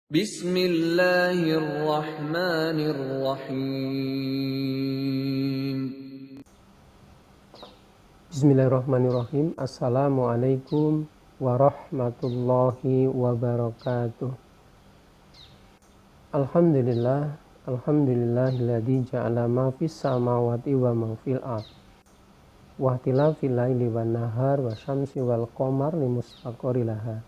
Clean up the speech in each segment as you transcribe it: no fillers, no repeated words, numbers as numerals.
Bismillahirrahmanirrahim. Bismillahirrahmanirrahim. Assalamualaikum warahmatullahi wabarakatuh. Alhamdulillahilladzi ja'ala ma fis samawati wa ma fil ardh. Wa ihtilafil laili wan nahar wa syamsi wal qamar limustaqarri laha.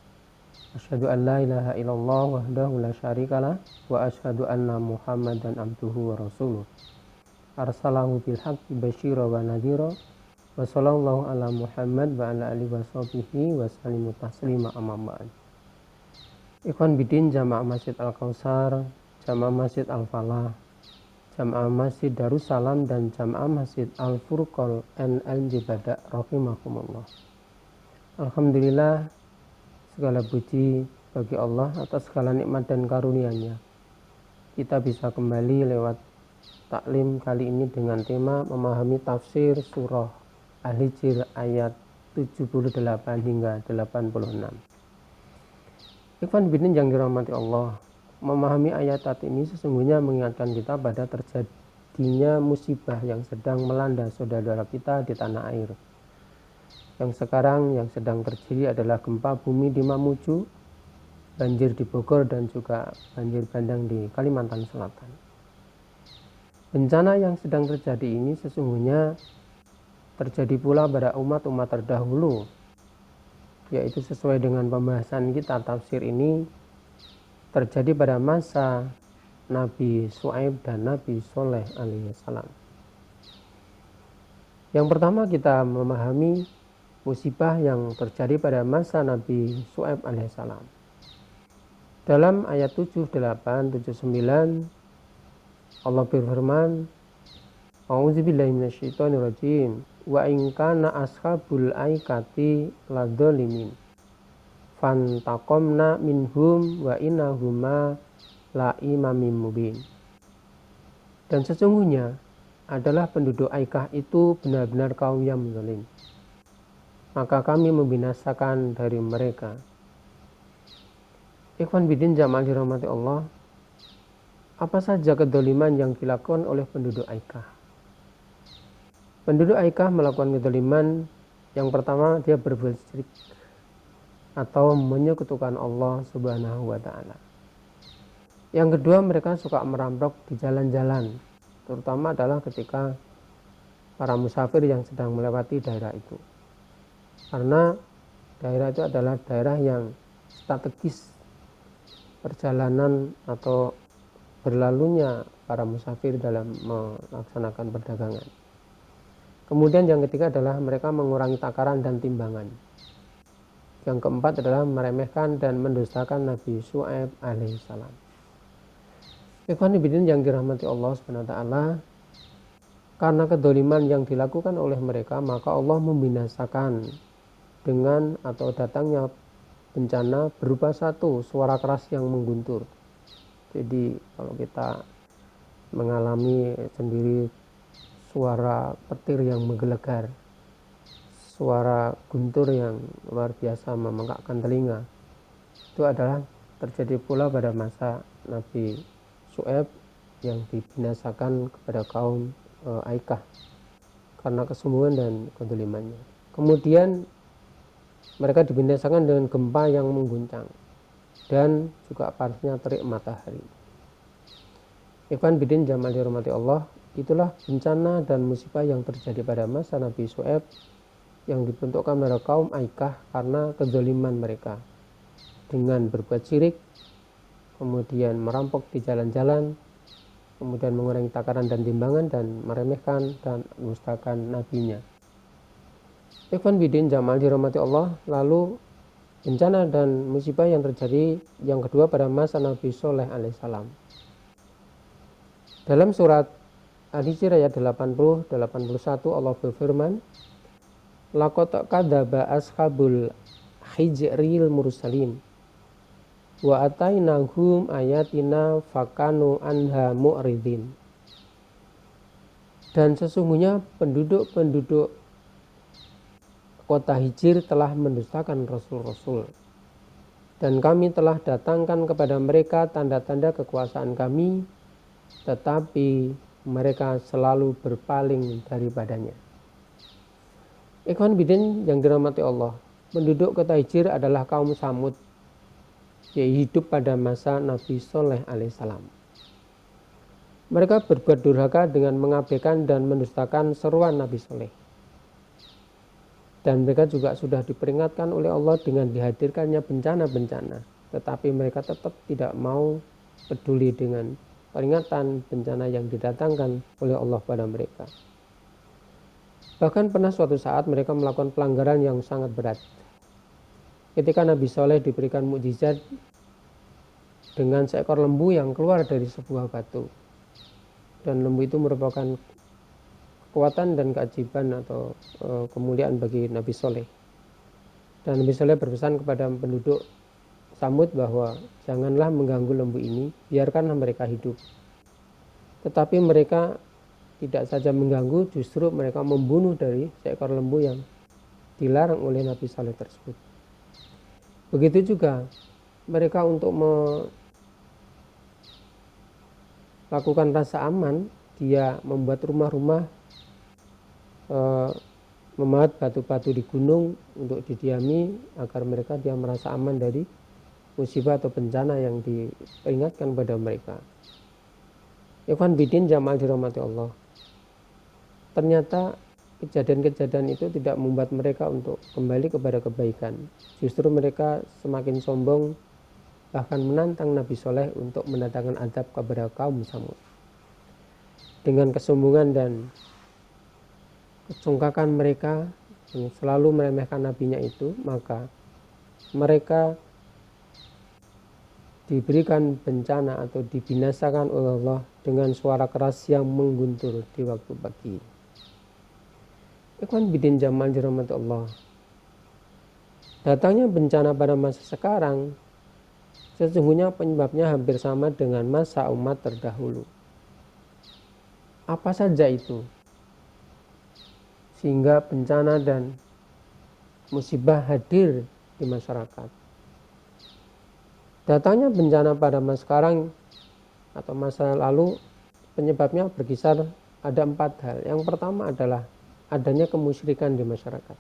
Asyhadu an la ilaha illallah wahdahu la syarikalah wa asyhadu anna Muhammadan abduhu wa rasuluh. Arsalahu bil haqqi basyira wa nadhira. Wa sallallahu ala Muhammad wa ala alihi wa sahbihi wa sallimu taslima amma ba'd. Ikhwan bidin Jamaah Masjid Al-Kautsar, Jamaah Masjid Al-Falah, Jamaah Masjid Darussalam dan Jamaah Masjid Al-Furqan NLJ Badak rahimakumullah. Alhamdulillah, segala puji bagi Allah atas segala nikmat dan karunia-Nya. Kita bisa kembali lewat taklim kali ini dengan tema memahami tafsir surah Al-Hijr ayat 78 hingga 86. Ikhwan bidin yang dirahmati Allah, memahami ayat ini sesungguhnya mengingatkan kita pada terjadinya musibah yang sedang melanda saudara kita di tanah air. Yang sekarang yang sedang terjadi adalah gempa bumi di Mamuju, banjir di Bogor dan juga banjir bandang di Kalimantan Selatan. Bencana yang sedang terjadi ini sesungguhnya terjadi pula pada umat-umat terdahulu, yaitu sesuai dengan pembahasan kita tafsir ini terjadi pada masa Nabi Syuaib dan Nabi Shaleh alaihissalam. Yang pertama kita memahami musibah yang terjadi pada masa Nabi Syuaib alaihissalam. Dalam ayat 78, 79 Allah berfirman, A'udzubillahi minasyaitonirrajim. Wa in kana ashabul aikati ladzalimin fantaqamna minhum wa innahuma la imamin mubin. Dan sesungguhnya adalah penduduk Aikah itu benar-benar kaum yang zalim, maka kami membinasakan dari mereka. Ikhwan bidin jamaah dirahmati Allah, apa saja kedzaliman yang dilakukan oleh penduduk Aikah? Penduduk Aikah melakukan kezaliman. Yang pertama, dia berbuat syirik atau menyekutukan Allah Subhanahu wa taala. Yang kedua, mereka suka merampok di jalan-jalan, terutama adalah ketika para musafir yang sedang melewati daerah itu. Karena daerah itu adalah daerah yang strategis perjalanan atau berlalunya para musafir dalam melaksanakan perdagangan. Kemudian yang ketiga adalah mereka mengurangi takaran dan timbangan. Yang keempat adalah meremehkan dan mendustakan Nabi Syuaib alaihissalam. Ikhwan fillah yang dirahmati Allah SWT, karena kedzaliman yang dilakukan oleh mereka, maka Allah membinasakan dengan atau datangnya bencana berupa satu suara keras yang mengguntur. Jadi kalau kita mengalami sendiri suara petir yang menggelegar, suara guntur yang luar biasa membengkakkan telinga, itu adalah terjadi pula pada masa Nabi Syuaib yang dibinasakan kepada kaum Aikah karena kesombongan dan kedzalimannya. Kemudian mereka dibinasakan dengan gempa yang mengguncang dan juga panasnya terik matahari. Ikhwan bidin jamaah dirahmati Allah, itulah bencana dan musibah yang terjadi pada masa Nabi Syuaib yang dibentukkan pada kaum Aikah karena kezaliman mereka dengan berbuat syirik, kemudian merampok di jalan-jalan, kemudian mengurangi takaran dan timbangan dan meremehkan dan mendustakan nabinya. Ikhwan bidin jamaah dirahmati Allah, lalu bencana dan musibah yang terjadi yang kedua pada masa Nabi Shaleh alaihissalam. Dalam surat Al-Hijr ayat 80-81 Allah berfirman, laqad kadzaba ashabul hijril mursalin wa atainahum ayatina fakanu anha mu'ridin. Dan sesungguhnya penduduk kota Hijr telah mendustakan rasul-rasul. Dan kami telah datangkan kepada mereka tanda-tanda kekuasaan kami, tetapi mereka selalu berpaling daripadanya. Ikhwan bidin yang dirahmati Allah, penduduk kota Hijr adalah kaum Samud, yang hidup pada masa Nabi Soleh alaihissalam. Mereka berbuat durhaka dengan mengabaikan dan mendustakan seruan Nabi Soleh. Dan mereka juga sudah diperingatkan oleh Allah dengan dihadirkannya bencana-bencana. Tetapi mereka tetap tidak mau peduli dengan peringatan bencana yang didatangkan oleh Allah pada mereka. Bahkan pernah suatu saat mereka melakukan pelanggaran yang sangat berat. Ketika Nabi Soleh diberikan mukjizat dengan seekor lembu yang keluar dari sebuah batu. Dan lembu itu merupakan kekuatan dan keajaiban atau kemuliaan bagi Nabi Soleh. Dan Nabi Soleh berpesan kepada penduduk Samud bahwa janganlah mengganggu lembu ini, biarkanlah mereka hidup. Tetapi mereka tidak saja mengganggu, justru mereka membunuh dari seekor lembu yang dilarang oleh Nabi Soleh tersebut. Begitu juga mereka untuk melakukan rasa aman, dia membuat rumah-rumah, memahat batu-batu di gunung untuk didiami agar mereka dia merasa aman dari musibah atau bencana yang diperingatkan pada mereka. Ikhwan bidin jamaah dirahmati Allah. Ternyata kejadian-kejadian itu tidak membuat mereka untuk kembali kepada kebaikan. Justru mereka semakin sombong, bahkan menantang Nabi Soleh untuk mendatangkan azab kepada kaum Samud. Dengan kesombongan dan kecongkakan mereka yang selalu meremehkan nabinya itu, maka mereka diberikan bencana atau dibinasakan oleh Allah dengan suara keras yang mengguntur di waktu pagi. Ikhwan bidin jamaah dirahmati Allah. Datangnya bencana pada masa sekarang sesungguhnya penyebabnya hampir sama dengan masa umat terdahulu. Apa saja itu? Sehingga bencana dan musibah hadir di masyarakat. Datangnya bencana pada masa sekarang atau masa lalu penyebabnya berkisar ada 4 hal. Yang pertama adalah adanya kemusyrikan di masyarakat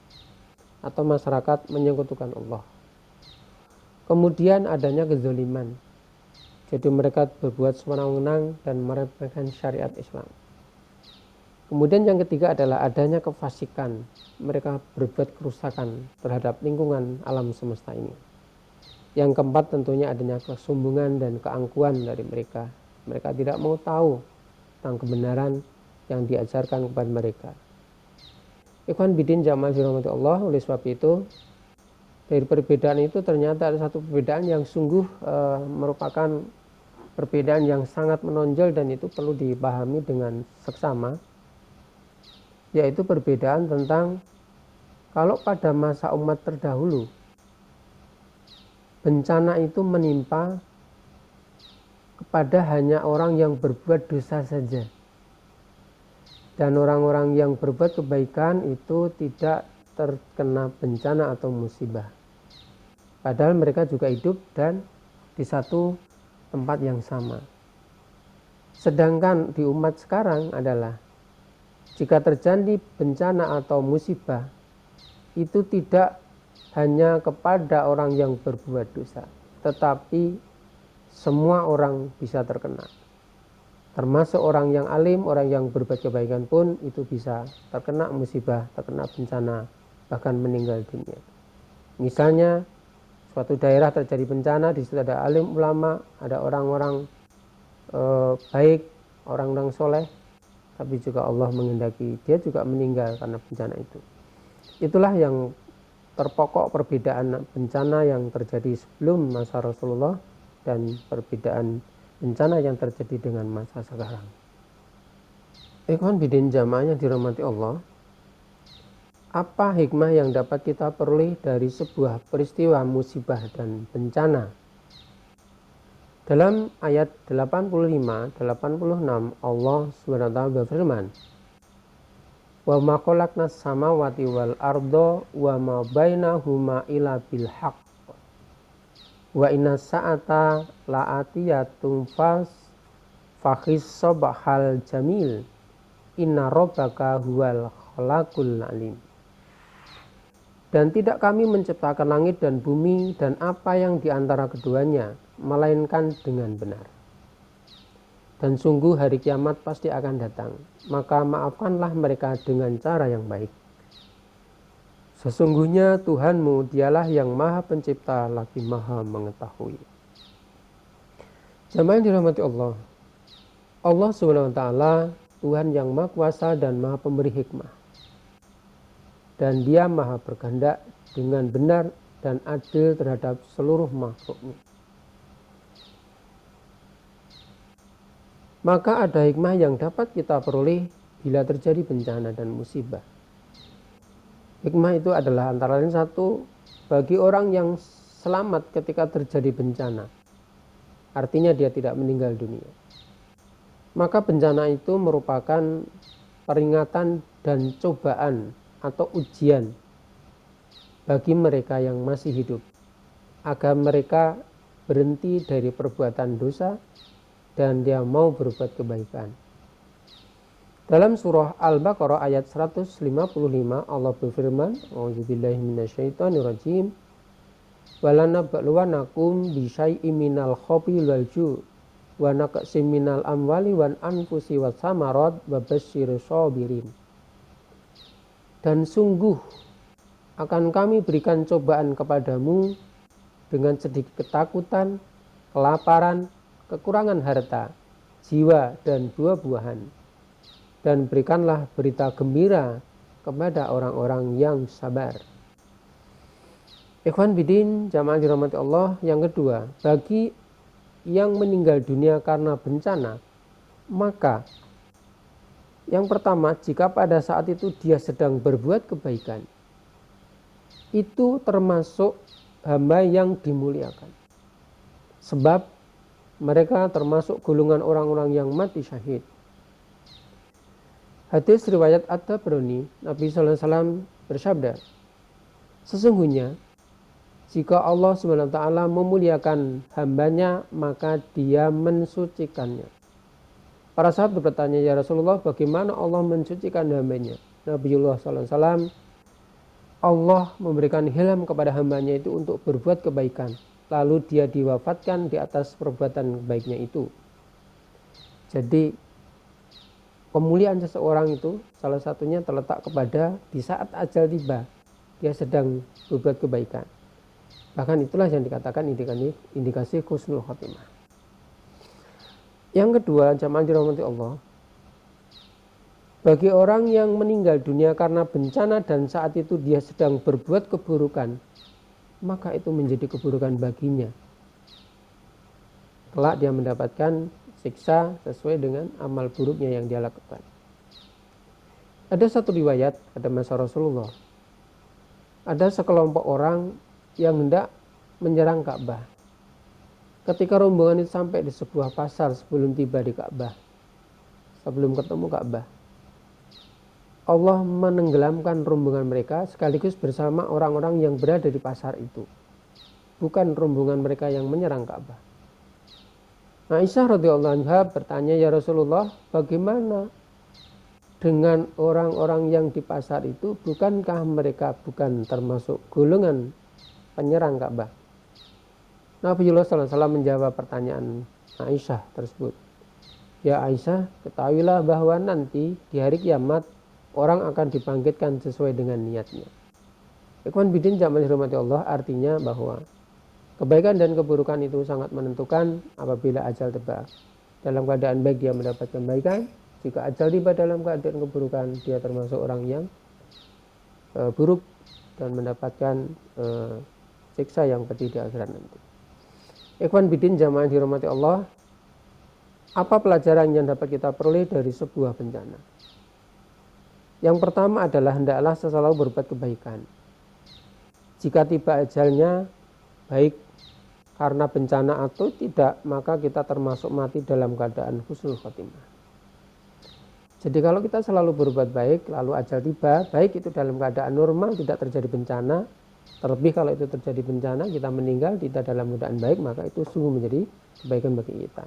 atau masyarakat menyekutukan Allah. Kemudian adanya kezaliman. Jadi mereka berbuat sewenang-wenang dan meremehkan syariat Islam. Kemudian yang ketiga adalah adanya kefasikan. Mereka berbuat kerusakan terhadap lingkungan alam semesta ini. Yang keempat tentunya adanya kesombongan dan keangkuhan dari mereka. Mereka tidak mau tahu tentang kebenaran yang diajarkan kepada mereka. Ikhwan bidin jamaah dirahmati Allah, oleh sebab itu dari perbedaan itu ternyata ada satu perbedaan yang sungguh merupakan perbedaan yang sangat menonjol dan itu perlu dipahami dengan seksama, yaitu perbedaan tentang kalau pada masa umat terdahulu bencana itu menimpa kepada hanya orang yang berbuat dosa saja, dan orang-orang yang berbuat kebaikan itu tidak terkena bencana atau musibah, padahal mereka juga hidup dan di satu tempat yang sama. Sedangkan di umat sekarang adalah jika terjadi bencana atau musibah itu tidak hanya kepada orang yang berbuat dosa, tetapi semua orang bisa terkena. Termasuk orang yang alim, orang yang berbuat kebaikan pun itu bisa terkena musibah, terkena bencana, bahkan meninggal dunia. Misalnya suatu daerah terjadi bencana, di situ ada alim ulama, ada orang-orang baik, orang-orang soleh, tapi juga Allah menghendaki dia juga meninggal karena bencana itu. Itulah yang terpokok perbedaan bencana yang terjadi sebelum masa Rasulullah dan perbedaan bencana yang terjadi dengan masa sekarang. Ikhwan bidin jamaah yang dirahmati Allah, apa hikmah yang dapat kita peroleh dari sebuah peristiwa musibah dan bencana? Dalam ayat 85-86 Allah SWT berfirman, wa ma khalaqnas samawati wal arda wa ma bainahuma illa bil haqq Wa inna sa'ata la'atiyatun fakhis sobahal jamil inna rabbaka huwal khalaqul alim. Dan tidak kami menciptakan langit dan bumi dan apa yang diantara keduanya, melainkan dengan benar. Dan sungguh hari kiamat pasti akan datang, maka maafkanlah mereka dengan cara yang baik. Sesungguhnya Tuhanmu dialah yang maha pencipta lagi maha mengetahui. Jamaah yang dirahmati Allah. Allah SWT Tuhan yang maha kuasa dan maha pemberi hikmah. Dan dia maha berkehendak dengan benar dan adil terhadap seluruh makhluknya. Maka ada hikmah yang dapat kita peroleh bila terjadi bencana dan musibah. Hikmah itu adalah antara lain satu, bagi orang yang selamat ketika terjadi bencana, artinya dia tidak meninggal dunia, maka bencana itu merupakan peringatan dan cobaan atau ujian bagi mereka yang masih hidup, agar mereka berhenti dari perbuatan dosa dan dia mau berbuat kebaikan. Dalam surah Al-Baqarah ayat 155 Allah berfirman, A'udzubillahi minasyaitonirrajim. Walanabluwanakum bisyai'im minal khawfi wal ju' wa naqsim minal amwali wan anfusi was samarat wa basyirus sabirin. Dan sungguh akan kami berikan cobaan kepadamu dengan sedikit ketakutan, kelaparan, kekurangan harta, jiwa dan buah-buahan. Dan berikanlah berita gembira kepada orang-orang yang sabar. Ikhwan bidin, jamaah dirahmati Allah. Yang kedua, bagi yang meninggal dunia karena bencana, maka yang pertama, jika pada saat itu dia sedang berbuat kebaikan, itu termasuk hamba yang dimuliakan. Sebab mereka termasuk golongan orang-orang yang mati syahid. Hadis riwayat At-Tabrani, Nabi SAW bersabda, sesungguhnya jika Allah SWT memuliakan hambanya, maka dia mensucikannya. Para sahabat bertanya, ya Rasulullah, bagaimana Allah mensucikan hambanya? Nabiullah SAW, Allah memberikan ilham kepada hambanya itu untuk berbuat kebaikan, lalu dia diwafatkan di atas perbuatan baiknya itu. Jadi pemuliaan seseorang itu salah satunya terletak kepada di saat ajal tiba dia sedang berbuat kebaikan. Bahkan itulah yang dikatakan indikasi husnul khotimah. Yang kedua, jamaah dirahmati Allah, bagi orang yang meninggal dunia karena bencana dan saat itu dia sedang berbuat keburukan, maka itu menjadi keburukan baginya. Kelak dia mendapatkan siksa sesuai dengan amal buruknya yang dia lakukan. Ada satu riwayat pada masa Rasulullah, ada sekelompok orang yang hendak menyerang Ka'bah. Ketika rombongan itu sampai di sebuah pasar sebelum tiba di Ka'bah, sebelum ketemu Ka'bah, Allah menenggelamkan rombongan mereka sekaligus bersama orang-orang yang berada di pasar itu. Bukan rombongan mereka yang menyerang Ka'bah. Aisyah radhiyallahu anha bertanya, ya Rasulullah, bagaimana dengan orang-orang yang di pasar itu? Bukankah mereka bukan termasuk golongan penyerang Ka'bah? Nabiullah SAW menjawab pertanyaan Aisyah tersebut. Ya Aisyah, ketahuilah bahwa nanti di hari kiamat orang akan dibangkitkan sesuai dengan niatnya. Ikhwan bidin jamaah dirahmati Allah, artinya bahwa kebaikan dan keburukan itu sangat menentukan apabila ajal tiba. Dalam keadaan baik dia mendapatkan kebaikan, jika ajal tiba dalam keadaan keburukan dia termasuk orang yang buruk dan mendapatkan siksa yang pedih di akhirat nanti. Ikhwan bidin jamaah dirahmati Allah, apa pelajaran yang dapat kita peroleh dari sebuah bencana? Yang pertama adalah hendaklah selalu berbuat kebaikan. Jika tiba ajalnya, baik karena bencana atau tidak, maka kita termasuk mati dalam keadaan husnul khotimah. Jadi kalau kita selalu berbuat baik, lalu ajal tiba, baik itu dalam keadaan normal, tidak terjadi bencana, Terlebih kalau itu terjadi bencana, kita meninggal tidak dalam keadaan baik, maka itu sungguh menjadi kebaikan bagi kita.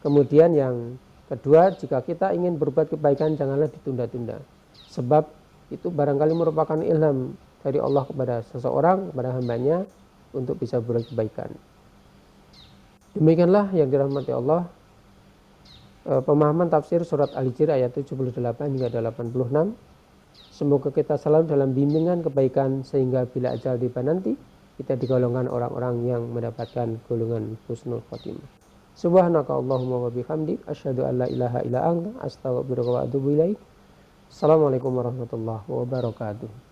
Kemudian yang kedua, jika kita ingin berbuat kebaikan, janganlah ditunda-tunda. Sebab itu barangkali merupakan ilham dari Allah kepada seseorang, kepada hambanya, untuk bisa berbuat kebaikan. Demikianlah yang dirahmati Allah, pemahaman tafsir surat Al-Hijr ayat 78 hingga 86. Semoga kita selalu dalam bimbingan kebaikan, sehingga bila ajal tiba nanti, kita digolongkan orang-orang yang mendapatkan golongan husnul khotimah. Subhanaka Allahumma wa bihamdik, asyhadu an la ilaha illa anta, astaghfiruka wa atubu ilaik. Assalamualaikum warahmatullahi wabarakatuh.